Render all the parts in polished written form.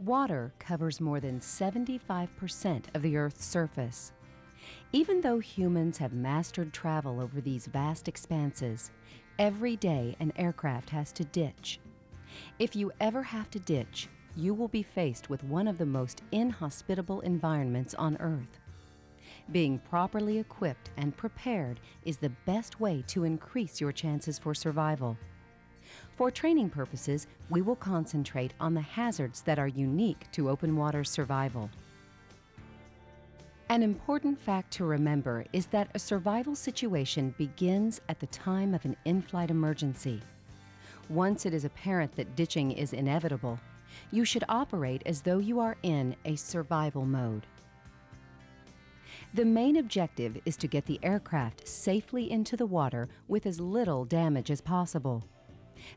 Water covers more than 75% of the Earth's surface. Even though humans have mastered travel over these vast expanses, every day an aircraft has to ditch. If you ever have to ditch, you will be faced with one of the most inhospitable environments on Earth. Being properly equipped and prepared is the best way to increase your chances for survival. For training purposes, we will concentrate on the hazards that are unique to open water survival. An important fact to remember is that a survival situation begins at the time of an in-flight emergency. Once it is apparent that ditching is inevitable, you should operate as though you are in a survival mode. The main objective is to get the aircraft safely into the water with as little damage as possible.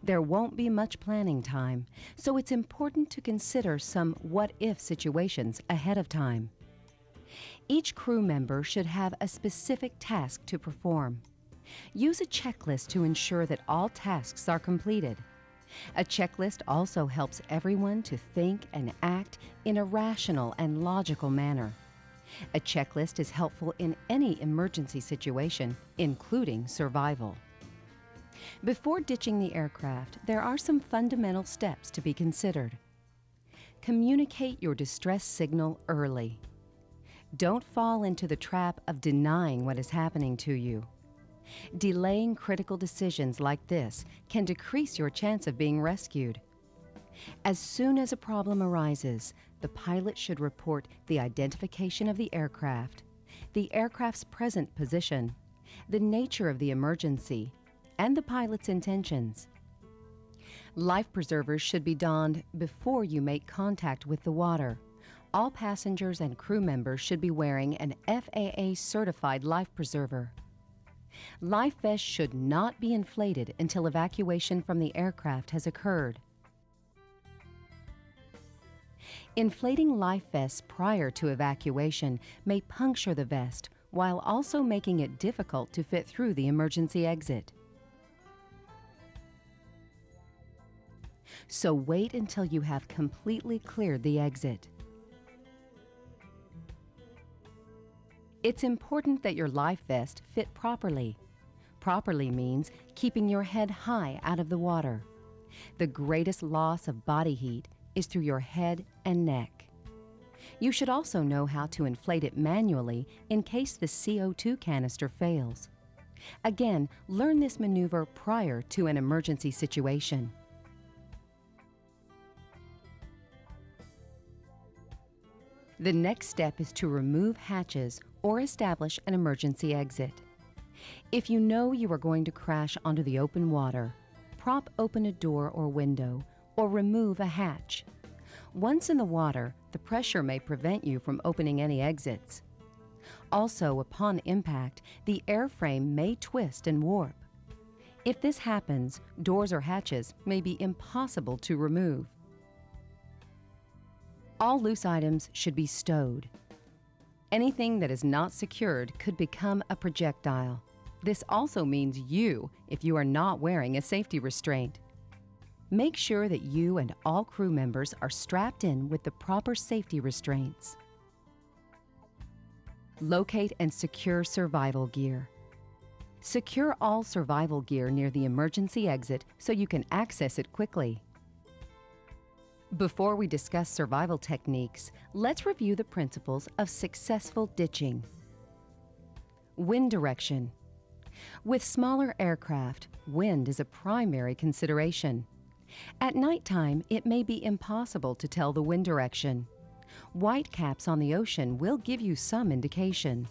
There won't be much planning time, so it's important to consider some what-if situations ahead of time. Each crew member should have a specific task to perform. Use a checklist to ensure that all tasks are completed. A checklist also helps everyone to think and act in a rational and logical manner. A checklist is helpful in any emergency situation, including survival. Before ditching the aircraft, there are some fundamental steps to be considered. Communicate your distress signal early. Don't fall into the trap of denying what is happening to you. Delaying critical decisions like this can decrease your chance of being rescued. As soon as a problem arises, the pilot should report the identification of the aircraft's present position, the nature of the emergency, and the pilot's intentions. Life preservers should be donned before you make contact with the water. All passengers and crew members should be wearing an FAA-certified life preserver. Life vests should not be inflated until evacuation from the aircraft has occurred. Inflating life vests prior to evacuation may puncture the vest while also making it difficult to fit through the emergency exit. So wait until you have completely cleared the exit. It's important that your life vest fit properly. Properly means keeping your head high out of the water. The greatest loss of body heat is through your head and neck. You should also know how to inflate it manually in case the CO2 canister fails. Again, learn this maneuver prior to an emergency situation. The next step is to remove hatches or establish an emergency exit. If you know you are going to crash onto the open water, prop open a door or window or remove a hatch. Once in the water, the pressure may prevent you from opening any exits. Also, upon impact, the airframe may twist and warp. If this happens, doors or hatches may be impossible to remove. All loose items should be stowed. Anything that is not secured could become a projectile. This also means you if you are not wearing a safety restraint. Make sure that you and all crew members are strapped in with the proper safety restraints. Locate and secure survival gear. Secure all survival gear near the emergency exit so you can access it quickly. Before we discuss survival techniques, let's review the principles of successful ditching. Wind direction. With smaller aircraft, wind is a primary consideration. At nighttime, it may be impossible to tell the wind direction. White caps on the ocean will give you some indication.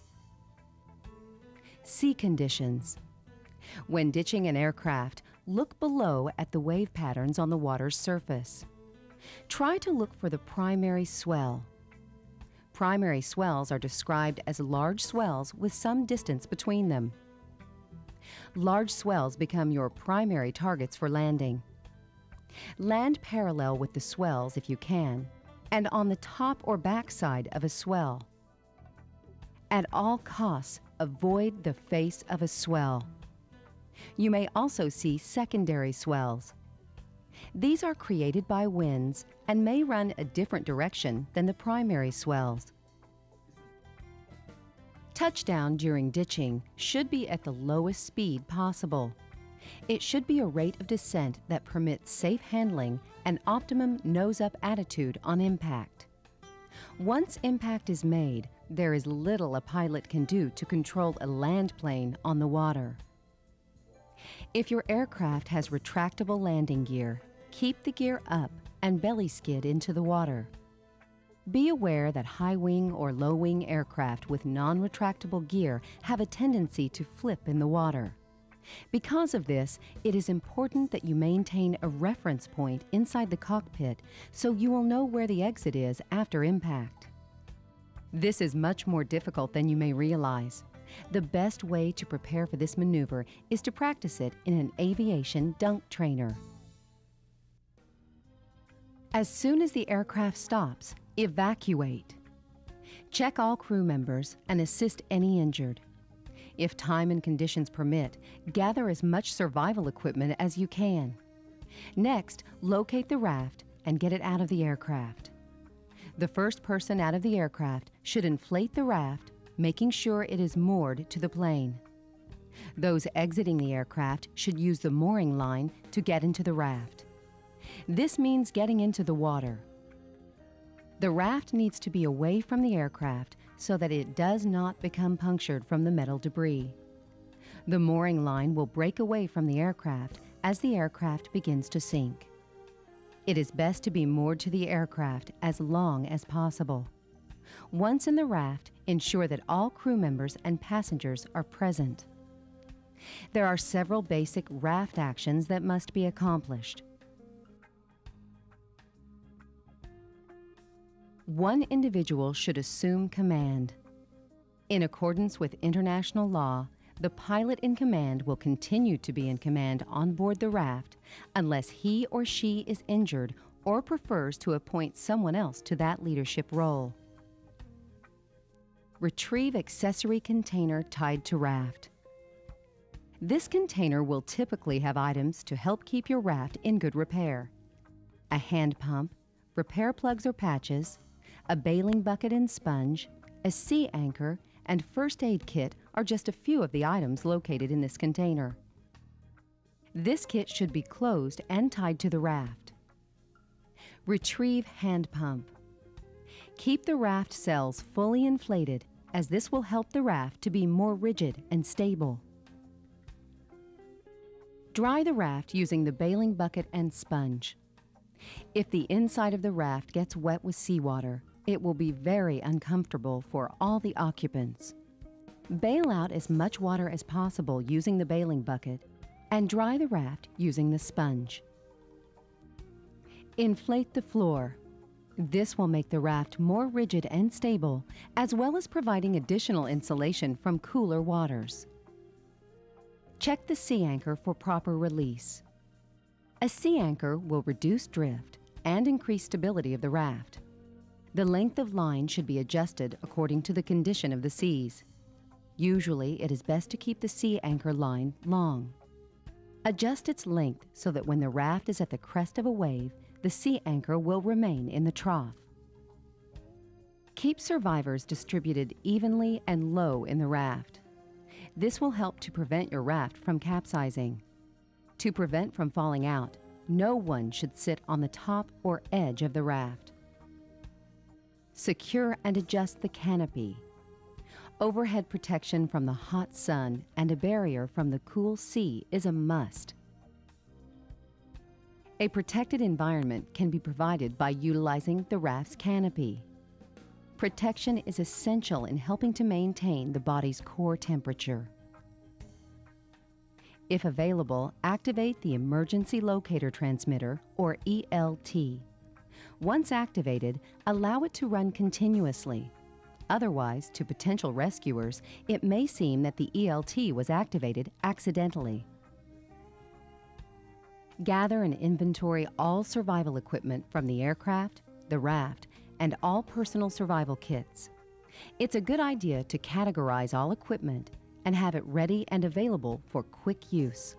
Sea conditions. When ditching an aircraft, look below at the wave patterns on the water's surface. Try to look for the primary swell. Primary swells are described as large swells with some distance between them. Large swells become your primary targets for landing. Land parallel with the swells if you can, and on the top or back side of a swell. At all costs, avoid the face of a swell. You may also see secondary swells. These are created by winds and may run a different direction than the primary swells. Touchdown during ditching should be at the lowest speed possible. It should be a rate of descent that permits safe handling and optimum nose-up attitude on impact. Once impact is made, there is little a pilot can do to control a land plane on the water. If your aircraft has retractable landing gear, keep the gear up and belly skid into the water. Be aware that high-wing or low-wing aircraft with non-retractable gear have a tendency to flip in the water. Because of this, it is important that you maintain a reference point inside the cockpit so you will know where the exit is after impact. This is much more difficult than you may realize. The best way to prepare for this maneuver is to practice it in an aviation dunk trainer. As soon as the aircraft stops, evacuate. Check all crew members and assist any injured. If time and conditions permit, gather as much survival equipment as you can. Next, locate the raft and get it out of the aircraft. The first person out of the aircraft should inflate the raft, making sure it is moored to the plane. Those exiting the aircraft should use the mooring line to get into the raft. This means getting into the water. The raft needs to be away from the aircraft so that it does not become punctured from the metal debris. The mooring line will break away from the aircraft as the aircraft begins to sink. It is best to be moored to the aircraft as long as possible. Once in the raft, ensure that all crew members and passengers are present. There are several basic raft actions that must be accomplished. One individual should assume command. In accordance with international law, the pilot in command will continue to be in command on board the raft unless he or she is injured or prefers to appoint someone else to that leadership role. Retrieve accessory container tied to raft. This container will typically have items to help keep your raft in good repair. A hand pump, repair plugs or patches, a bailing bucket and sponge, a sea anchor, and first aid kit are just a few of the items located in this container. This kit should be closed and tied to the raft. Retrieve hand pump. Keep the raft cells fully inflated, as this will help the raft to be more rigid and stable. Dry the raft using the bailing bucket and sponge. If the inside of the raft gets wet with seawater, it will be very uncomfortable for all the occupants. Bail out as much water as possible using the bailing bucket and dry the raft using the sponge. Inflate the floor. This will make the raft more rigid and stable, as well as providing additional insulation from cooler waters. Check the sea anchor for proper release. A sea anchor will reduce drift and increase stability of the raft. The length of line should be adjusted according to the condition of the seas. Usually, it is best to keep the sea anchor line long. Adjust its length so that when the raft is at the crest of a wave, the sea anchor will remain in the trough. Keep survivors distributed evenly and low in the raft. This will help to prevent your raft from capsizing. To prevent from falling out, no one should sit on the top or edge of the raft. Secure and adjust the canopy. Overhead protection from the hot sun and a barrier from the cool sea is a must. A protected environment can be provided by utilizing the raft's canopy. Protection is essential in helping to maintain the body's core temperature. If available, activate the Emergency Locator Transmitter, or ELT. Once activated, allow it to run continuously. Otherwise, to potential rescuers, it may seem that the ELT was activated accidentally. Gather and inventory all survival equipment from the aircraft, the raft, and all personal survival kits. It's a good idea to categorize all equipment and have it ready and available for quick use.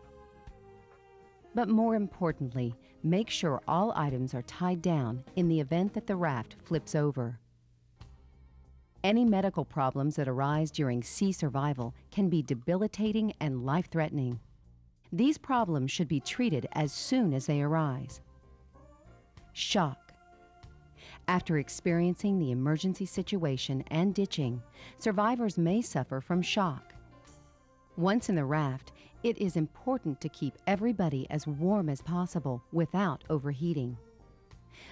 But more importantly, make sure all items are tied down in the event that the raft flips over. Any medical problems that arise during sea survival can be debilitating and life-threatening. These problems should be treated as soon as they arise. Shock. After experiencing the emergency situation and ditching, survivors may suffer from shock. Once in the raft, it is important to keep everybody as warm as possible without overheating.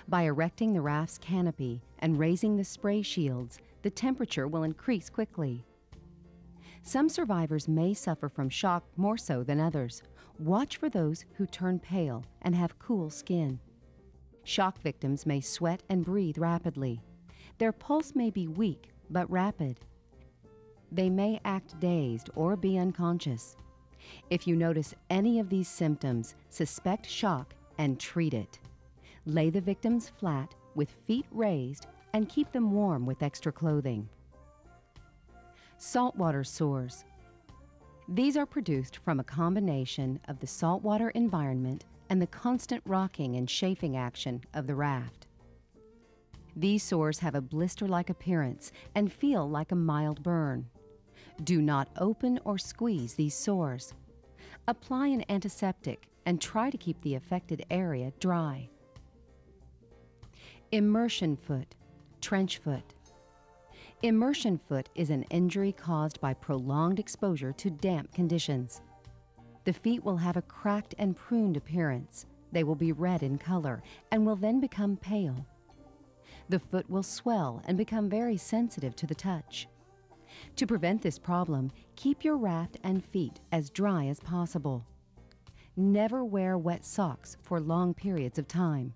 By erecting the raft's canopy and raising the spray shields, the temperature will increase quickly. Some survivors may suffer from shock more so than others. Watch for those who turn pale and have cool skin. Shock victims may sweat and breathe rapidly. Their pulse may be weak but rapid. They may act dazed or be unconscious. If you notice any of these symptoms, suspect shock and treat it. Lay the victims flat with feet raised and keep them warm with extra clothing. Saltwater sores. These are produced from a combination of the saltwater environment and the constant rocking and chafing action of the raft. These sores have a blister-like appearance and feel like a mild burn. Do not open or squeeze these sores. Apply an antiseptic and try to keep the affected area dry. Immersion foot, trench foot. Immersion foot is an injury caused by prolonged exposure to damp conditions. The feet will have a cracked and pruned appearance. They will be red in color and will then become pale. The foot will swell and become very sensitive to the touch. To prevent this problem, keep your raft and feet as dry as possible. Never wear wet socks for long periods of time.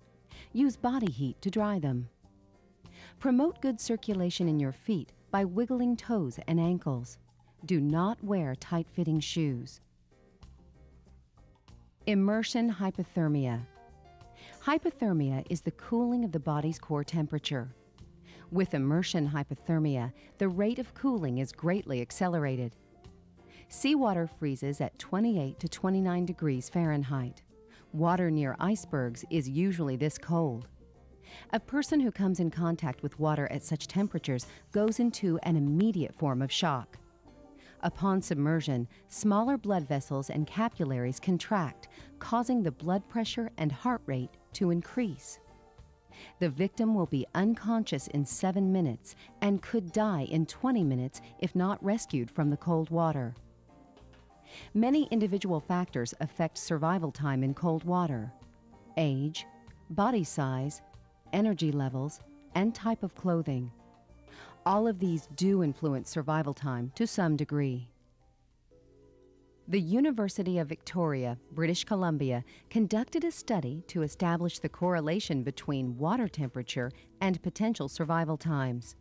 Use body heat to dry them. Promote good circulation in your feet by wiggling toes and ankles. Do not wear tight-fitting shoes. Immersion hypothermia. Hypothermia is the cooling of the body's core temperature. With immersion hypothermia, the rate of cooling is greatly accelerated. Seawater freezes at 28 to 29 degrees Fahrenheit. Water near icebergs is usually this cold. A person who comes in contact with water at such temperatures goes into an immediate form of shock. Upon submersion, smaller blood vessels and capillaries contract, causing the blood pressure and heart rate to increase. The victim will be unconscious in 7 minutes and could die in 20 minutes if not rescued from the cold water. Many individual factors affect survival time in cold water: age, body size, energy levels, and type of clothing. All of these do influence survival time to some degree. The University of Victoria, British Columbia, conducted a study to establish the correlation between water temperature and potential survival times.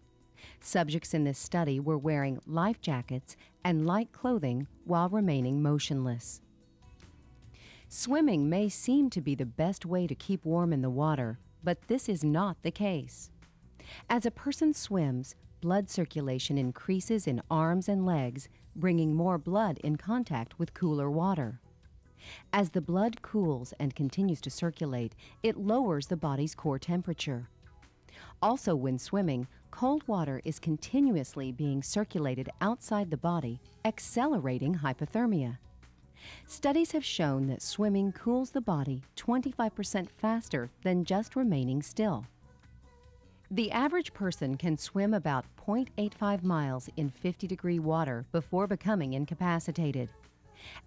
Subjects in this study were wearing life jackets and light clothing while remaining motionless. Swimming may seem to be the best way to keep warm in the water, but this is not the case. As a person swims, blood circulation increases in arms and legs, bringing more blood in contact with cooler water. As the blood cools and continues to circulate, it lowers the body's core temperature. Also, when swimming, cold water is continuously being circulated outside the body, accelerating hypothermia. Studies have shown that swimming cools the body 25% faster than just remaining still. The average person can swim about 0.85 miles in 50-degree water before becoming incapacitated.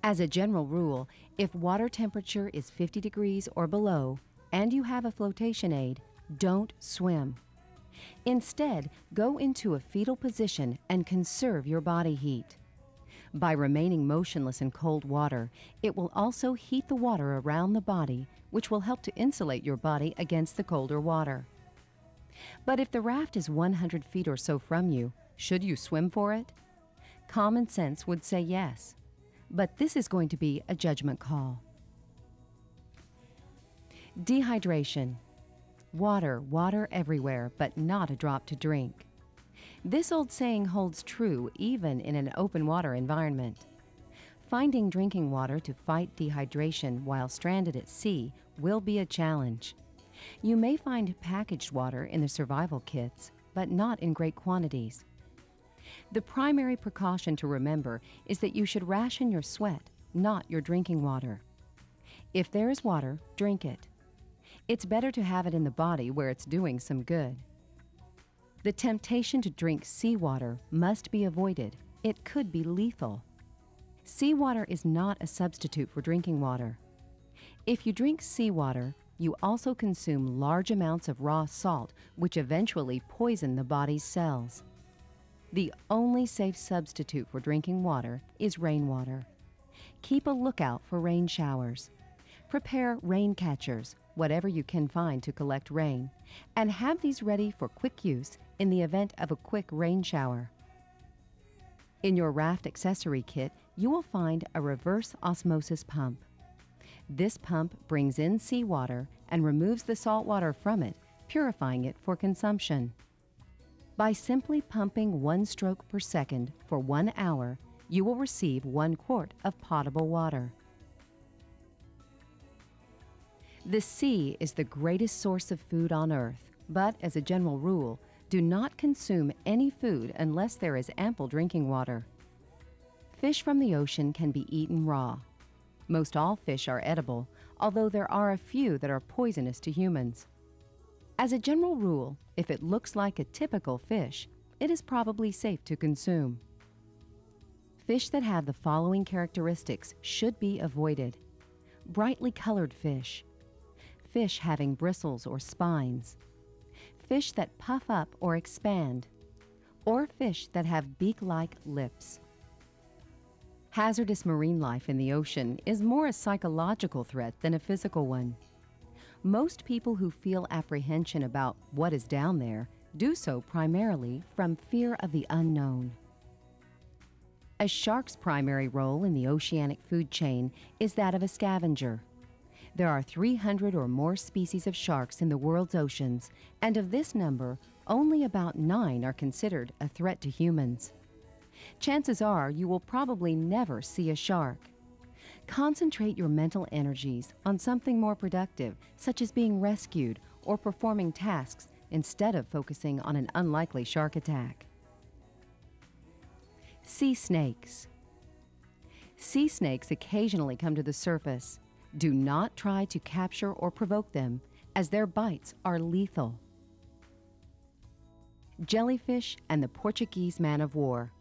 As a general rule, if water temperature is 50 degrees or below and you have a flotation aid, don't swim. Instead, go into a fetal position and conserve your body heat. By remaining motionless in cold water, it will also heat the water around the body, which will help to insulate your body against the colder water. But if the raft is 100 feet or so from you, should you swim for it? Common sense would say yes, but this is going to be a judgment call. Dehydration. Water, water everywhere, but not a drop to drink. This old saying holds true even in an open water environment. Finding drinking water to fight dehydration while stranded at sea will be a challenge. You may find packaged water in the survival kits, but not in great quantities. The primary precaution to remember is that you should ration your sweat, not your drinking water. If there is water, drink it. It's better to have it in the body where it's doing some good. The temptation to drink seawater must be avoided. It could be lethal. Seawater is not a substitute for drinking water. If you drink seawater, you also consume large amounts of raw salt, which eventually poison the body's cells. The only safe substitute for drinking water is rainwater. Keep a lookout for rain showers. Prepare rain catchers, whatever you can find to collect rain, and have these ready for quick use in the event of a quick rain shower. In your raft accessory kit, you will find a reverse osmosis pump. This pump brings in seawater and removes the salt water from it, purifying it for consumption. By simply pumping 1 stroke per second for 1 hour, you will receive 1 quart of potable water. The sea is the greatest source of food on Earth, but as a general rule, do not consume any food unless there is ample drinking water. Fish from the ocean can be eaten raw. Most all fish are edible, although there are a few that are poisonous to humans. As a general rule, if it looks like a typical fish, it is probably safe to consume. Fish that have the following characteristics should be avoided: brightly colored fish, fish having bristles or spines, fish that puff up or expand, or fish that have beak-like lips. Hazardous marine life in the ocean is more a psychological threat than a physical one. Most people who feel apprehension about what is down there do so primarily from fear of the unknown. A shark's primary role in the oceanic food chain is that of a scavenger. There are 300 or more species of sharks in the world's oceans, and of this number, only about 9 are considered a threat to humans. Chances are you will probably never see a shark. Concentrate your mental energies on something more productive, such as being rescued or performing tasks, instead of focusing on an unlikely shark attack. Sea snakes. Sea snakes occasionally come to the surface. Do not try to capture or provoke them, as their bites are lethal. Jellyfish and the Portuguese man-of-war.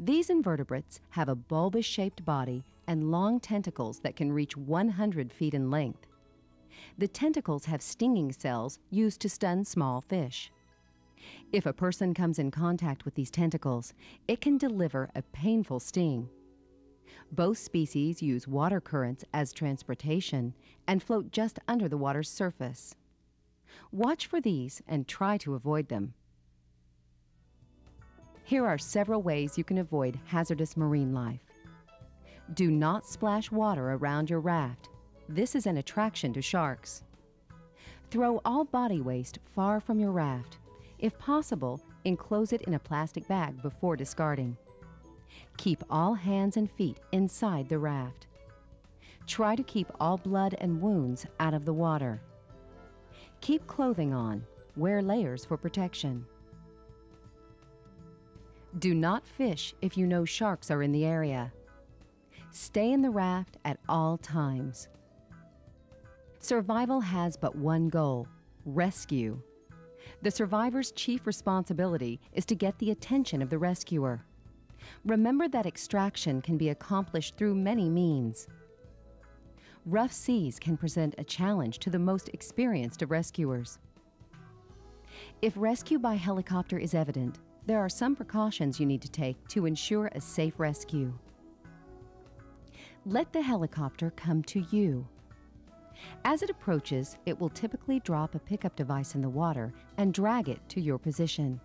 These invertebrates have a bulbous-shaped body and long tentacles that can reach 100 feet in length. The tentacles have stinging cells used to stun small fish. If a person comes in contact with these tentacles, it can deliver a painful sting. Both species use water currents as transportation and float just under the water's surface. Watch for these and try to avoid them. Here are several ways you can avoid hazardous marine life. Do not splash water around your raft. This is an attraction to sharks. Throw all body waste far from your raft. If possible, enclose it in a plastic bag before discarding. Keep all hands and feet inside the raft. Try to keep all blood and wounds out of the water. Keep clothing on. Wear layers for protection. Do not fish if you know sharks are in the area. Stay in the raft at all times. Survival has but one goal: rescue. The survivor's chief responsibility is to get the attention of the rescuer. Remember that extraction can be accomplished through many means. Rough seas can present a challenge to the most experienced of rescuers. If rescue by helicopter is evident, there are some precautions you need to take to ensure a safe rescue. Let the helicopter come to you. As it approaches, it will typically drop a pickup device in the water and drag it to your position.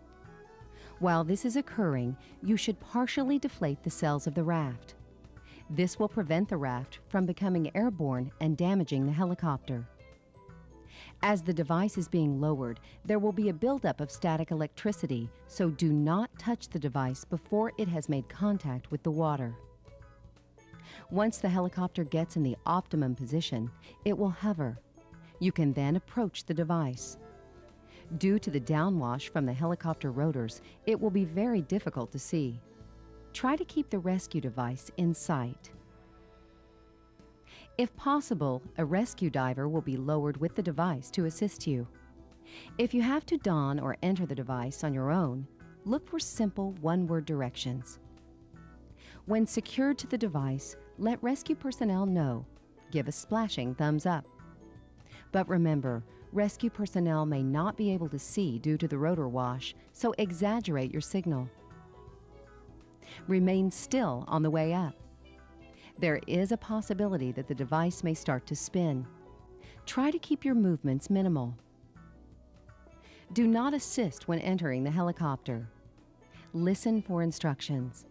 While this is occurring, you should partially deflate the sails of the raft. This will prevent the raft from becoming airborne and damaging the helicopter. As the device is being lowered, there will be a buildup of static electricity, so do not touch the device before it has made contact with the water. Once the helicopter gets in the optimum position, it will hover. You can then approach the device. Due to the downwash from the helicopter rotors, it will be very difficult to see. Try to keep the rescue device in sight. If possible, a rescue diver will be lowered with the device to assist you. If you have to don or enter the device on your own, look for simple one-word directions. When secured to the device, let rescue personnel know. Give a splashing thumbs up. But remember, rescue personnel may not be able to see due to the rotor wash, so exaggerate your signal. Remain still on the way up. There is a possibility that the device may start to spin. Try to keep your movements minimal. Do not assist when entering the helicopter. Listen for instructions.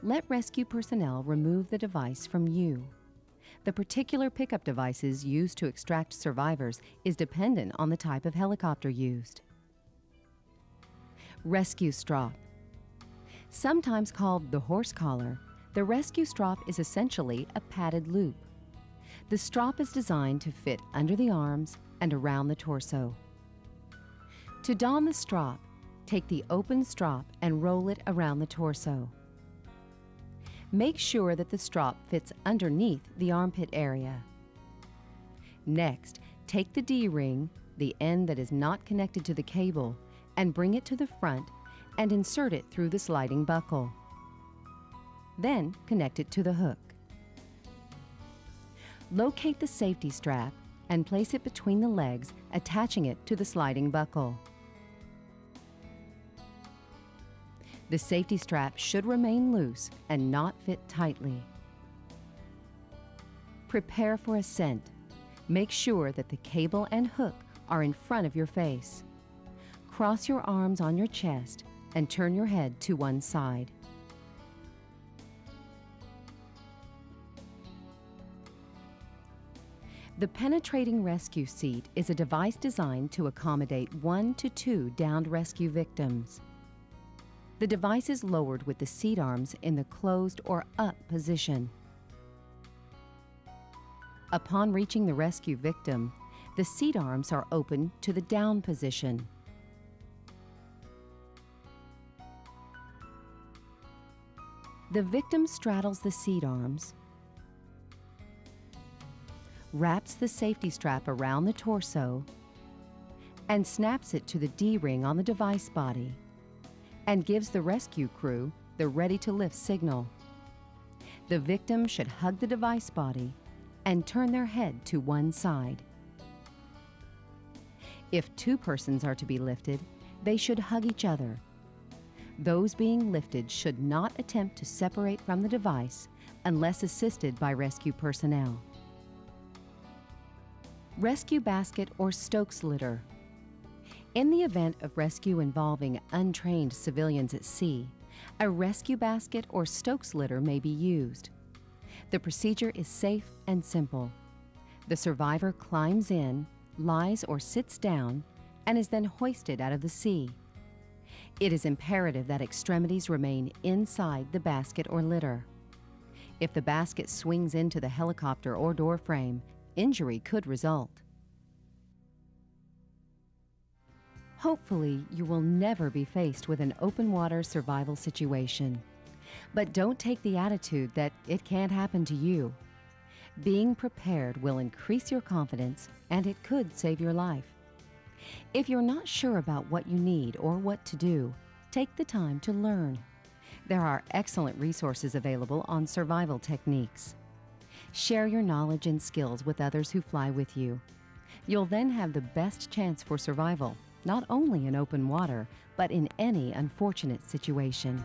Let rescue personnel remove the device from you. The particular pickup devices used to extract survivors is dependent on the type of helicopter used. Rescue strop. Sometimes called the horse collar, the rescue strop is essentially a padded loop. The strop is designed to fit under the arms and around the torso. To don the strop, take the open strop and roll it around the torso. Make sure that the strop fits underneath the armpit area. Next, take the D-ring, the end that is not connected to the cable, and bring it to the front and insert it through the sliding buckle. Then connect it to the hook. Locate the safety strap and place it between the legs, attaching it to the sliding buckle. The safety strap should remain loose and not fit tightly. Prepare for ascent. Make sure that the cable and hook are in front of your face. Cross your arms on your chest and turn your head to one side. The penetrating rescue seat is a device designed to accommodate 1 to 2 downed rescue victims. The device is lowered with the seat arms in the closed or up position. Upon reaching the rescue victim, the seat arms are open to the down position. The victim straddles the seat arms, wraps the safety strap around the torso, and snaps it to the D-ring on the device body, and gives the rescue crew the ready-to-lift signal. The victim should hug the device body and turn their head to one side. If 2 persons are to be lifted, they should hug each other. Those being lifted should not attempt to separate from the device unless assisted by rescue personnel. Rescue basket or Stokes litter. In the event of rescue involving untrained civilians at sea, a rescue basket or Stokes litter may be used. The procedure is safe and simple. The survivor climbs in, lies or sits down, and is then hoisted out of the sea. It is imperative that extremities remain inside the basket or litter. If the basket swings into the helicopter or door frame, injury could result. Hopefully, you will never be faced with an open water survival situation. But don't take the attitude that it can't happen to you. Being prepared will increase your confidence and it could save your life. If you're not sure about what you need or what to do, take the time to learn. There are excellent resources available on survival techniques. Share your knowledge and skills with others who fly with you. You'll then have the best chance for survival, not only in open water, but in any unfortunate situation.